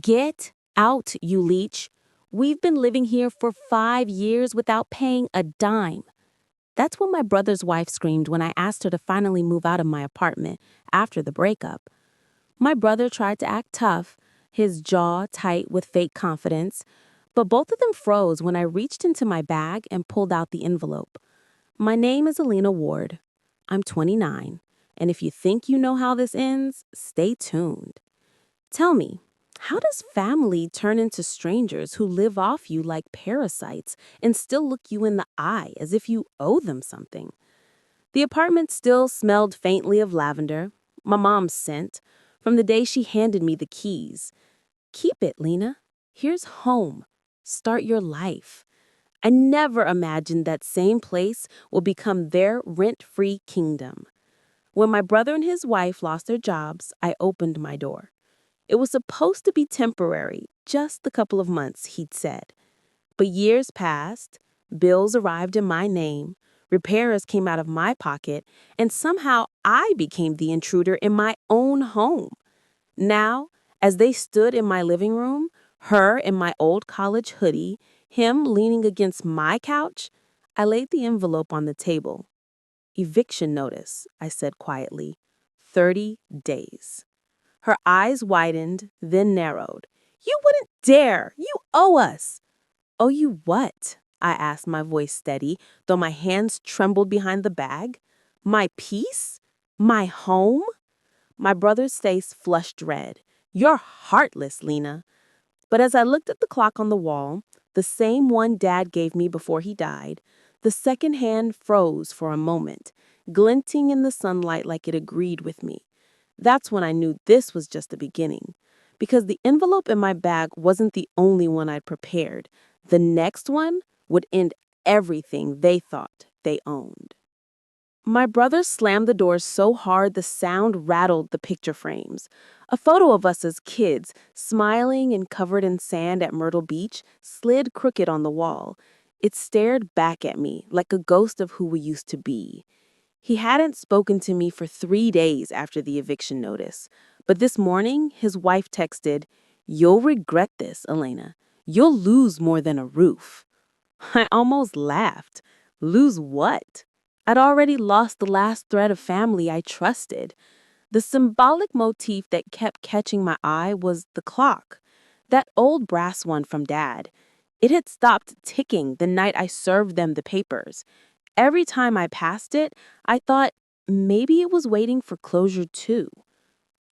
Get out, you leech. We've been living here for 5 years without paying a dime. That's what my brother's wife screamed when I asked her to finally move out of my apartment after the breakup. My brother tried to act tough, his jaw tight with fake confidence, but both of them froze when I reached into my bag and pulled out the envelope. My name is Alina Ward. I'm 29, and if you think you know how this ends, stay tuned. Tell me, how does family turn into strangers who live off you like parasites and still look you in the eye as if you owe them something? The apartment still smelled faintly of lavender, my mom's scent, from the day she handed me the keys. Keep it, Lena. Here's home. Start your life. I never imagined that same place will become their rent-free kingdom. When my brother and his wife lost their jobs, I opened my door. It was supposed to be temporary, just a couple of months, he'd said. But years passed, bills arrived in my name, repairs came out of my pocket, and somehow I became the intruder in my own home. Now, as they stood in my living room, her in my old college hoodie, him leaning against my couch, I laid the envelope on the table. Eviction notice, I said quietly. 30 days. Her eyes widened, then narrowed. You wouldn't dare! You owe us! Owe you what? I asked, my voice steady, though my hands trembled behind the bag. My peace? My home? My brother's face flushed red. You're heartless, Lena. But as I looked at the clock on the wall, the same one Dad gave me before he died, the second hand froze for a moment, glinting in the sunlight like it agreed with me. That's when I knew this was just the beginning. Because the envelope in my bag wasn't the only one I'd prepared. The next one would end everything they thought they owned. My brother slammed the door so hard the sound rattled the picture frames. A photo of us as kids, smiling and covered in sand at Myrtle Beach, slid crooked on the wall. It stared back at me like a ghost of who we used to be. He hadn't spoken to me for 3 days after the eviction notice. But this morning, his wife texted, "You'll regret this, Elena. You'll lose more than a roof." I almost laughed. Lose what? I'd already lost the last thread of family I trusted. The symbolic motif that kept catching my eye was the clock. That old brass one from Dad. It had stopped ticking the night I served them the papers. Every time I passed it, I thought maybe it was waiting for closure too.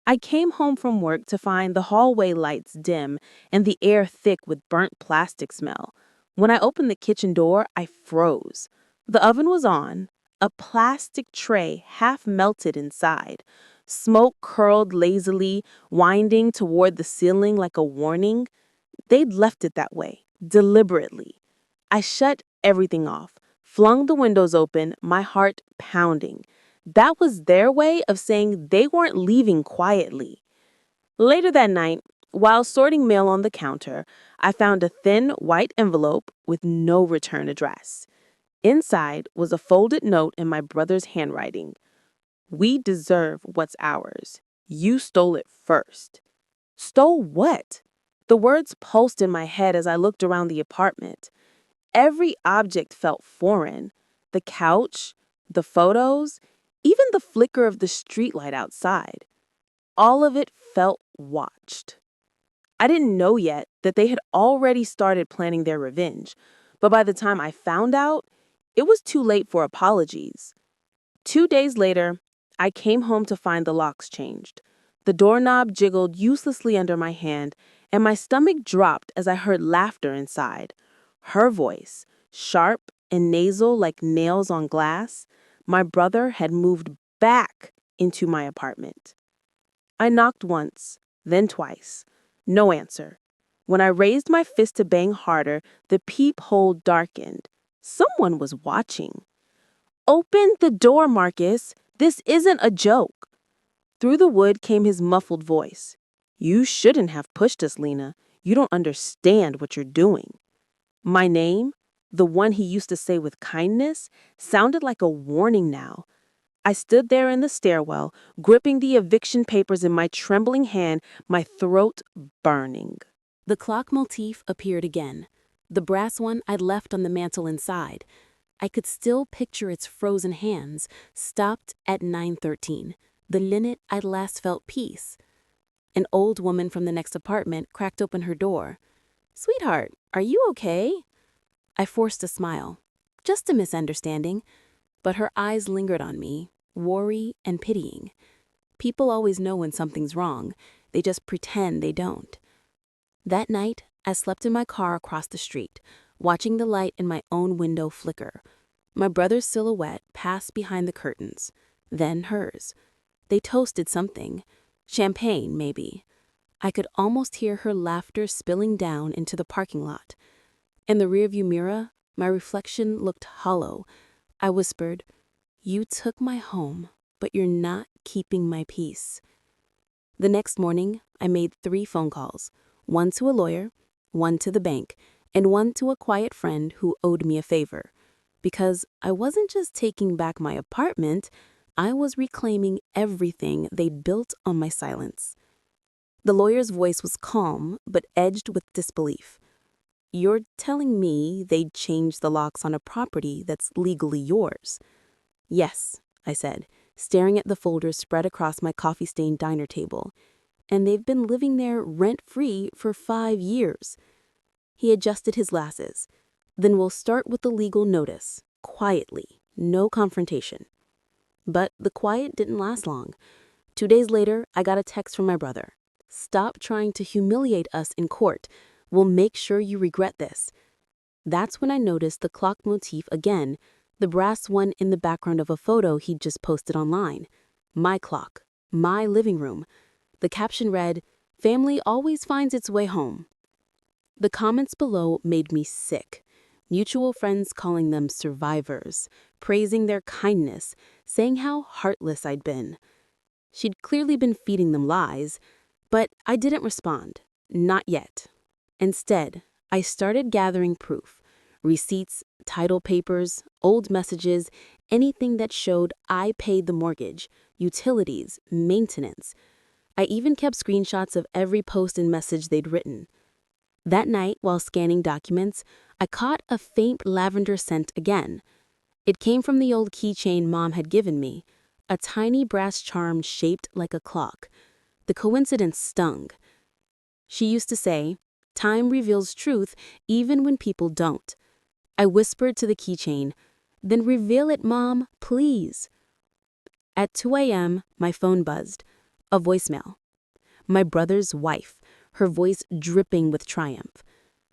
I came home from work to find the hallway lights dim and the air thick with burnt plastic smell. When I opened the kitchen door, I froze. The oven was on, a plastic tray half melted inside. Smoke curled lazily, winding toward the ceiling like a warning. They'd left it that way, deliberately. I shut everything off, flung the windows open, my heart pounding. That was their way of saying they weren't leaving quietly. Later that night, while sorting mail on the counter, I found a thin white envelope with no return address. Inside was a folded note in my brother's handwriting. We deserve what's ours. You stole it first. Stole what? The words pulsed in my head as I looked around the apartment. Every object felt foreign. The couch, the photos, even the flicker of the streetlight outside. All of it felt watched. I didn't know yet that they had already started planning their revenge, but by the time I found out, it was too late for apologies. 2 days later, I came home to find the locks changed. The doorknob jiggled uselessly under my hand, and my stomach dropped as I heard laughter inside. Her voice, sharp and nasal like nails on glass. My brother had moved back into my apartment. I knocked once, then twice. No answer. When I raised my fist to bang harder, the peephole darkened. Someone was watching. Open the door, Marcus. This isn't a joke. Through the wood came his muffled voice. You shouldn't have pushed us, Lena. You don't understand what you're doing. My name, the one he used to say with kindness, sounded like a warning now. I stood there in the stairwell, gripping the eviction papers in my trembling hand, my throat burning. The clock motif appeared again, the brass one I'd left on the mantel inside. I could still picture its frozen hands, stopped at 9:13, the minute I'd last felt peace. An old woman from the next apartment cracked open her door. "Sweetheart, are you okay?" I forced a smile. Just a misunderstanding. But her eyes lingered on me, worry and pitying. People always know when something's wrong. They just pretend they don't. That night, I slept in my car across the street, watching the light in my own window flicker. My brother's silhouette passed behind the curtains, then hers. They toasted something. Champagne, maybe. I could almost hear her laughter spilling down into the parking lot. In the rearview mirror, my reflection looked hollow. I whispered, "You took my home, but you're not keeping my peace." The next morning, I made 3 phone calls, one to a lawyer, one to the bank, and one to a quiet friend who owed me a favor. Because I wasn't just taking back my apartment, I was reclaiming everything they'd built on my silence. The lawyer's voice was calm, but edged with disbelief. "You're telling me they'd change the locks on a property that's legally yours?" "Yes," I said, staring at the folders spread across my coffee-stained diner table. "And they've been living there rent-free for 5 years. He adjusted his glasses. "Then we'll start with the legal notice, quietly, no confrontation." But the quiet didn't last long. 2 days later, I got a text from my brother. "Stop trying to humiliate us in court. We'll make sure you regret this." That's when I noticed the clock motif again, the brass one in the background of a photo he'd just posted online. My clock, my living room. The caption read, "Family always finds its way home." The comments below made me sick. Mutual friends calling them survivors, praising their kindness, saying how heartless I'd been. She'd clearly been feeding them lies, but I didn't respond. Not yet. Instead, I started gathering proof. Receipts, title papers, old messages, anything that showed I paid the mortgage, utilities, maintenance. I even kept screenshots of every post and message they'd written. That night, while scanning documents, I caught a faint lavender scent again. It came from the old keychain Mom had given me, a tiny brass charm shaped like a clock. The coincidence stung. She used to say, "Time reveals truth even when people don't." I whispered to the keychain, "Then reveal it, Mom, please." At 2 a.m., my phone buzzed. A voicemail. My brother's wife, her voice dripping with triumph.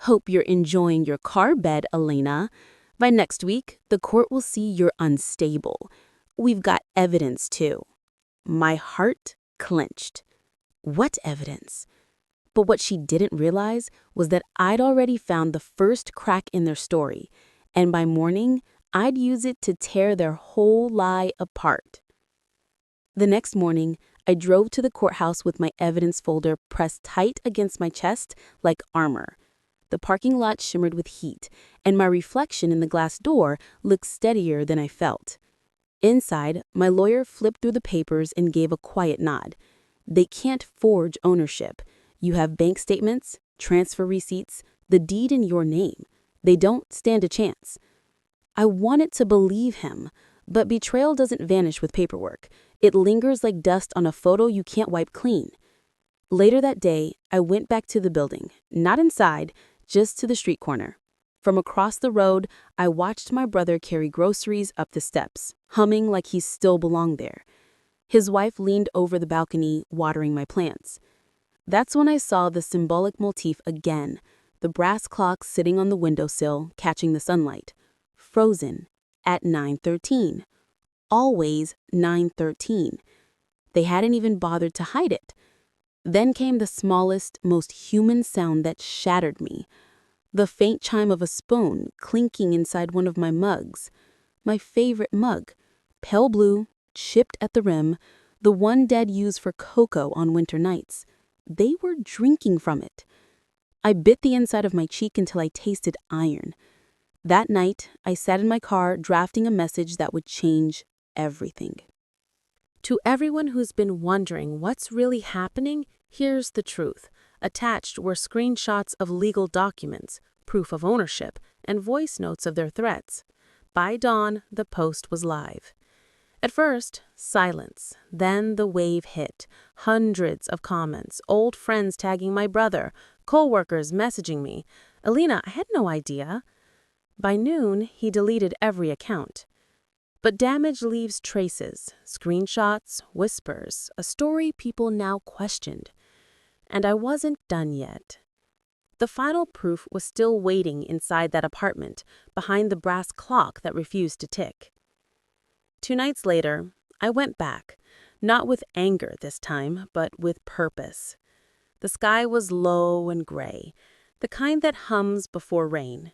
"Hope you're enjoying your car bed, Elena. By next week, the court will see you're unstable. We've got evidence, too." My heart clenched. What evidence? But what she didn't realize was that I'd already found the first crack in their story, and by morning, I'd use it to tear their whole lie apart. The next morning, I drove to the courthouse with my evidence folder pressed tight against my chest like armor. The parking lot shimmered with heat, and my reflection in the glass door looked steadier than I felt. Inside, my lawyer flipped through the papers and gave a quiet nod. "They can't forge ownership. You have bank statements, transfer receipts, the deed in your name. They don't stand a chance." I wanted to believe him, but betrayal doesn't vanish with paperwork. It lingers like dust on a photo you can't wipe clean. Later that day, I went back to the building, not inside, just to the street corner. From across the road, I watched my brother carry groceries up the steps, humming like he still belonged there. His wife leaned over the balcony, watering my plants. That's when I saw the symbolic motif again, the brass clock sitting on the windowsill, catching the sunlight. Frozen, at 9:13. Always 9:13. They hadn't even bothered to hide it. Then came the smallest, most human sound that shattered me. The faint chime of a spoon clinking inside one of my mugs. My favorite mug, pale blue, chipped at the rim, the one Dad used for cocoa on winter nights. They were drinking from it. I bit the inside of my cheek until I tasted iron. That night, I sat in my car drafting a message that would change everything. To everyone who's been wondering what's really happening, here's the truth. Attached were screenshots of legal documents, proof of ownership, and voice notes of their threats. By dawn, the post was live. At first, silence. Then the wave hit. Hundreds of comments, old friends tagging my brother, co-workers messaging me. Alina, I had no idea. By noon, he deleted every account. But damage leaves traces, screenshots, whispers, a story people now questioned. And I wasn't done yet. The final proof was still waiting inside that apartment, behind the brass clock that refused to tick. 2 nights later, I went back, not with anger this time, but with purpose. The sky was low and gray, the kind that hums before rain.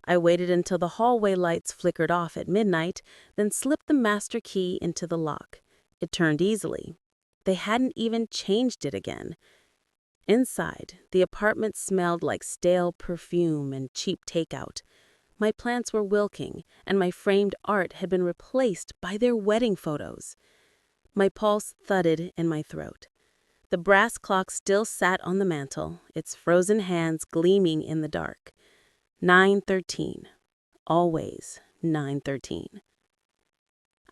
I waited until the hallway lights flickered off at midnight, then slipped the master key into the lock. It turned easily. They hadn't even changed it again. Inside, the apartment smelled like stale perfume and cheap takeout. My plants were wilting, and my framed art had been replaced by their wedding photos. My pulse thudded in my throat. The brass clock still sat on the mantel, its frozen hands gleaming in the dark. 9:13. Always 9:13.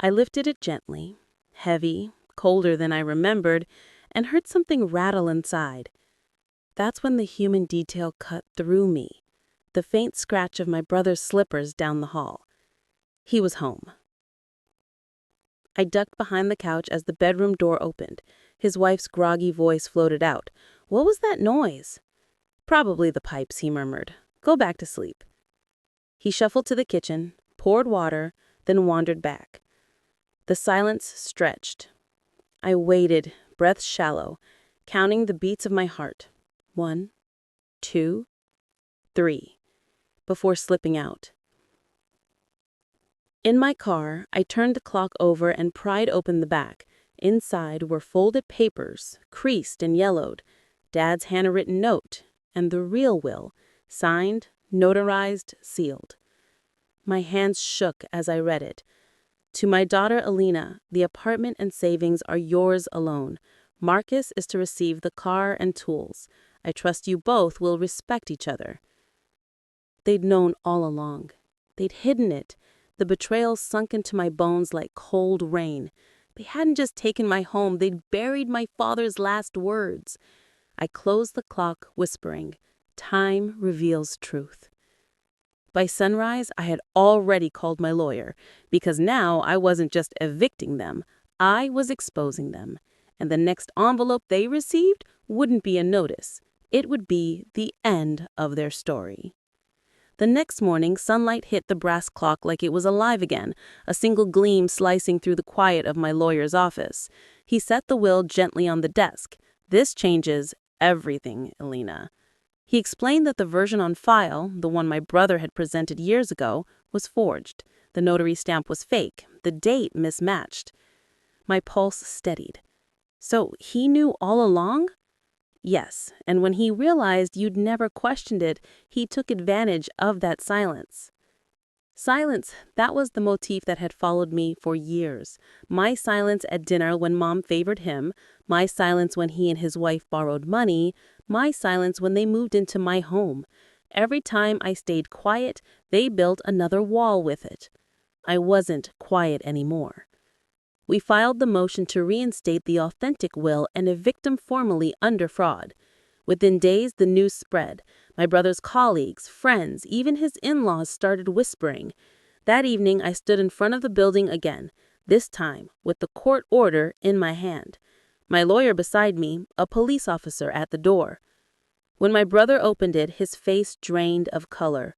I lifted it gently, heavy, colder than I remembered, and heard something rattle inside. That's when the human detail cut through me. The faint scratch of my brother's slippers down the hall. He was home. I ducked behind the couch as the bedroom door opened. His wife's groggy voice floated out. "What was that noise?" "Probably the pipes," he murmured. "Go back to sleep." He shuffled to the kitchen, poured water, then wandered back. The silence stretched. I waited, breath shallow, counting the beats of my heart. 1, 2, 3, before slipping out. In my car, I turned the clock over and pried open the back. Inside were folded papers, creased and yellowed, Dad's handwritten note, and the real will, signed, notarized, sealed. My hands shook as I read it. To my daughter Alina, the apartment and savings are yours alone. Marcus is to receive the car and tools. I trust you both will respect each other. They'd known all along. They'd hidden it. The betrayal sunk into my bones like cold rain. They hadn't just taken my home, they'd buried my father's last words. I closed the clock, whispering, "Time reveals truth." By sunrise, I had already called my lawyer, because now I wasn't just evicting them, I was exposing them. And the next envelope they received wouldn't be a notice. It would be the end of their story. The next morning, sunlight hit the brass clock like it was alive again, a single gleam slicing through the quiet of my lawyer's office. He set the will gently on the desk. "This changes everything, Alina." He explained that the version on file, the one my brother had presented years ago, was forged. The notary stamp was fake, the date mismatched. My pulse steadied. So he knew all along? Yes, and when he realized you'd never questioned it, he took advantage of that silence. Silence, that was the motif that had followed me for years. My silence at dinner when Mom favored him, my silence when he and his wife borrowed money, my silence when they moved into my home. Every time I stayed quiet, they built another wall with it. I wasn't quiet anymore. We filed the motion to reinstate the authentic will and evict him formally under fraud. Within days, the news spread. My brother's colleagues, friends, even his in-laws started whispering. That evening, I stood in front of the building again, this time with the court order in my hand. My lawyer beside me, a police officer at the door. When my brother opened it, his face drained of color.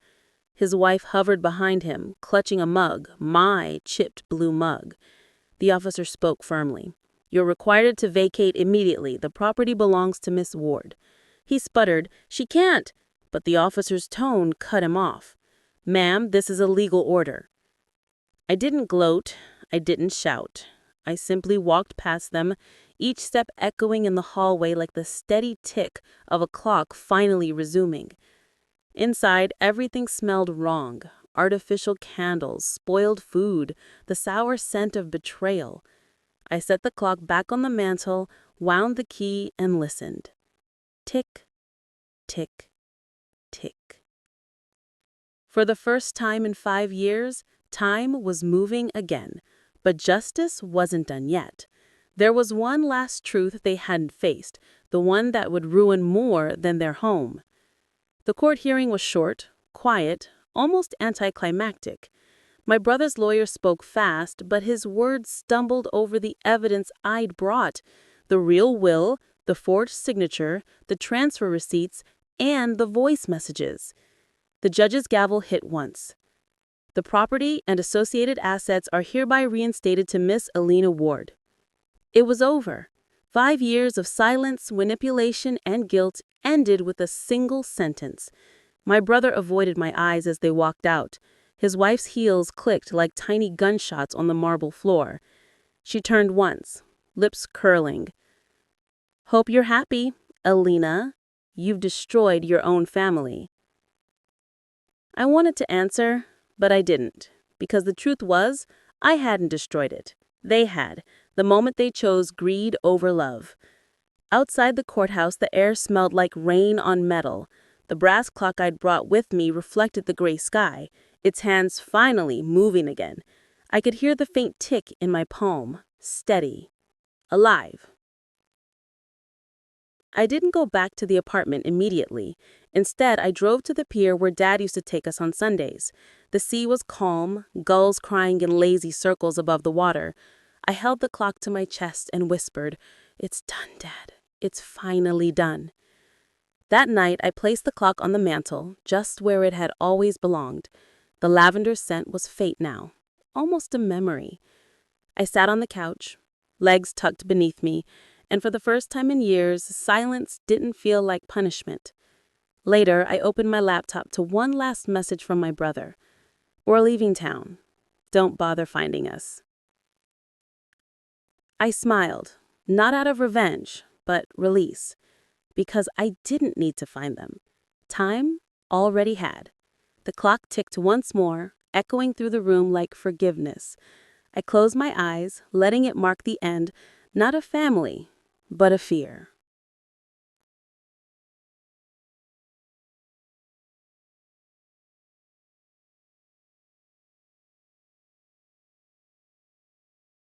His wife hovered behind him, clutching a mug, my chipped blue mug. The officer spoke firmly. "You're required to vacate immediately. The property belongs to Miss Ward." He sputtered, "She can't," but the officer's tone cut him off. "Ma'am, this is a legal order." I didn't gloat. I didn't shout. I simply walked past them, each step echoing in the hallway like the steady tick of a clock finally resuming. Inside, everything smelled wrong. Artificial candles, spoiled food, the sour scent of betrayal. I set the clock back on the mantel, wound the key, and listened. Tick, tick, tick. For the first time in 5 years, time was moving again, but justice wasn't done yet. There was one last truth they hadn't faced, the one that would ruin more than their home. The court hearing was short, quiet, almost anticlimactic. My brother's lawyer spoke fast, but his words stumbled over the evidence I'd brought: the real will, the forged signature, the transfer receipts, and the voice messages. The judge's gavel hit once. The property and associated assets are hereby reinstated to Miss Alina Ward. It was over. 5 years of silence, manipulation, and guilt ended with a single sentence. My brother avoided my eyes as they walked out. His wife's heels clicked like tiny gunshots on the marble floor. She turned once, lips curling. "Hope you're happy, Alina. You've destroyed your own family." I wanted to answer, but I didn't, because the truth was, I hadn't destroyed it. They had, the moment they chose greed over love. Outside the courthouse, the air smelled like rain on metal. The brass clock I'd brought with me reflected the gray sky, its hands finally moving again. I could hear the faint tick in my palm, steady, alive. I didn't go back to the apartment immediately. Instead, I drove to the pier where Dad used to take us on Sundays. The sea was calm, gulls crying in lazy circles above the water. I held the clock to my chest and whispered, "It's done, Dad. It's finally done." That night, I placed the clock on the mantel, just where it had always belonged. The lavender scent was fate now, almost a memory. I sat on the couch, legs tucked beneath me, and for the first time in years, silence didn't feel like punishment. Later, I opened my laptop to one last message from my brother. "We're leaving town. Don't bother finding us." I smiled, not out of revenge, but release, because I didn't need to find them. Time already had. The clock ticked once more, echoing through the room like forgiveness. I closed my eyes, letting it mark the end, not of family, but of fear.